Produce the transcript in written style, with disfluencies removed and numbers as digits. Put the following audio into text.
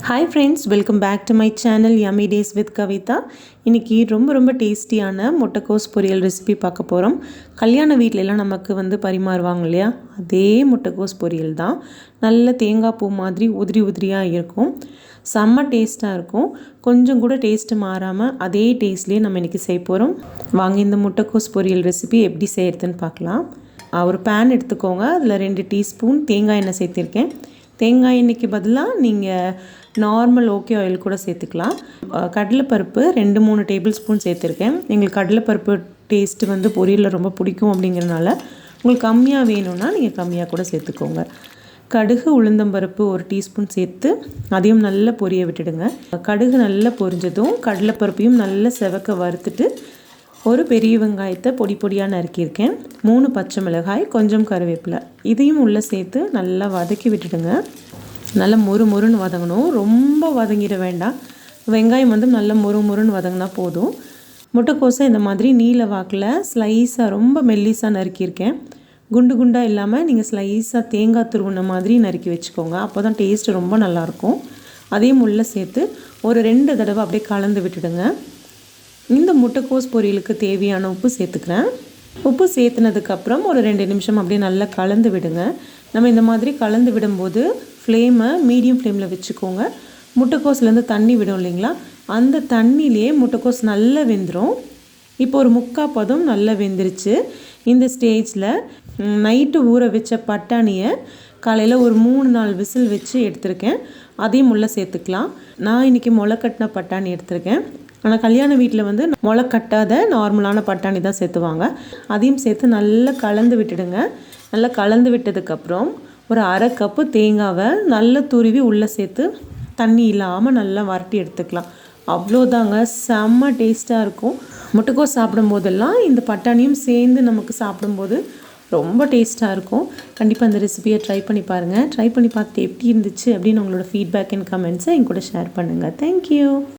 Hi friends, welcome back to my channel Yummy Days with Kavitha. இன்னைக்கு ரொம்ப டேஸ்டியான முட்டைக்கோஸ் பொரியல் ரெசிபி பார்க்க போறோம். கல்யாண வீட்ல எல்லாம் நமக்கு பரிமாறுவாங்க இல்லையா? அதே முட்டைக்கோஸ் பொரியல் தான். நல்ல தேங்காய் பூ மாதிரி உதிரியா இருக்கும். செம்ம டேஸ்டா இருக்கும். கொஞ்சம் கூட டேஸ்ட் மாறாம அதே டேஸ்ட்லயே நம்ம இன்னைக்கு செய்ய போறோம். வாங்க இந்த முட்டைக்கோஸ் பொரியல் ரெசிபி எப்படி செய்யறதுன்னு பார்க்கலாம். ஒரு pan எடுத்துக்கோங்க. அதுல 2 டீஸ்பூன் தேங்காய் எண்ணெய் சேர்த்திருக்கேன். தேங்காய் எண்ணெய்க்கு பதிலாக நீங்கள் நார்மல் ஓகே ஆயில் கூட சேர்த்துக்கலாம். கடலைப்பருப்பு 2-3 டேபிள் ஸ்பூன் சேர்த்துருக்கேன். எங்களுக்கு கடலைப்பருப்பு டேஸ்ட்டு பொரியலில் ரொம்ப பிடிக்கும் அப்படிங்கிறனால உங்களுக்கு கம்மியாக வேணும்னா நீங்கள் கம்மியாக கூட சேர்த்துக்கோங்க. கடுகு உளுந்தம்பருப்பு 1 டீஸ்பூன் சேர்த்து அதையும் நல்லா பொரிய விட்டுடுங்க. கடுகு நல்லா பொரிஞ்சதும் கடலைப்பருப்பையும் நல்லா செவக்க வறுத்துட்டு ஒரு பெரிய வெங்காயத்தை பொடியாக நறுக்கியிருக்கேன். 3 பச்சை மிளகாய், கொஞ்சம் கருவேப்பிலை இதையும் உள்ளே சேர்த்து நல்லா வதக்கி விட்டுடுங்க. நல்லா மொறுன்னு வதங்கணும். ரொம்ப வதங்கிட வேண்டாம். வெங்காயம் நல்லா மொறுன்னு வதங்கினா போதும். முட்டைக்கோஸை இந்த மாதிரி நீல வாக்கில் ஸ்லைஸாக ரொம்ப மெல்லிஸாக நறுக்கியிருக்கேன். குண்டாக இல்லாமல் நீங்கள் ஸ்லைஸாக தேங்காய் துருவுன மாதிரி நறுக்கி வச்சுக்கோங்க. அப்போ தான் டேஸ்ட்டு ரொம்ப நல்லாயிருக்கும். அதையும் உள்ளே சேர்த்து ஒரு 2 தடவை அப்படியே கலந்து விட்டுடுங்க. இந்த முட்டைக்கோஸ் பொரியலுக்கு தேவையான உப்பு சேர்த்துக்கிறேன். உப்பு சேர்த்துனதுக்கப்புறம் ஒரு 2 நிமிஷம் அப்படியே நல்லா கலந்து விடுங்க. நம்ம இந்த மாதிரி கலந்து விடும்போது ஃப்ளேமை மீடியம் ஃப்ளேமில் வச்சுக்கோங்க. முட்டைக்கோஸ்லேருந்து தண்ணி விடும் இல்லைங்களா, அந்த தண்ணியிலே முட்டைக்கோஸ் நல்லா வெந்துடும். இப்போ ஒரு 3/4 பதம் நல்லா வெந்துருச்சு. இந்த ஸ்டேஜில் நைட்டு ஊற வச்ச பட்டாணியை காலையில் ஒரு 3-4 விசில் வச்சு எடுத்திருக்கேன். அதையும் உள்ளே சேர்த்துக்கலாம். நான் இன்றைக்கி முளை கட்டின பட்டாணி எடுத்திருக்கேன். ஆனால் கல்யாண வீட்டில் முளை கட்டாத நார்மலான பட்டாணி தான் சேர்த்துவாங்க. அதையும் சேர்த்து நல்லா கலந்து விட்டுடுங்க. நல்லா கலந்து விட்டதுக்கப்புறம் ஒரு 1/2 கப்பு தேங்காவை நல்லா துருவி உள்ளே சேர்த்து தண்ணி இல்லாமல் நல்லா வறட்டி எடுத்துக்கலாம். அவ்வளோதாங்க, செம்ம டேஸ்ட்டாக இருக்கும். முட்டைக்கோஸ் சாப்பிடும் போதெல்லாம் இந்த பட்டாணியும் சேர்ந்து நமக்கு சாப்பிடும்போது ரொம்ப டேஸ்ட்டாக இருக்கும். கண்டிப்பாக இந்த ரெசிபியை ட்ரை பண்ணி பாருங்கள். ட்ரை பண்ணி பார்த்துட்டு எப்படி இருந்துச்சு அப்படின்னு உங்களோட ஃபீட்பேக் அண்ட் கமெண்ட்ஸை என் கூட ஷேர் பண்ணுங்கள். தேங்க்யூ.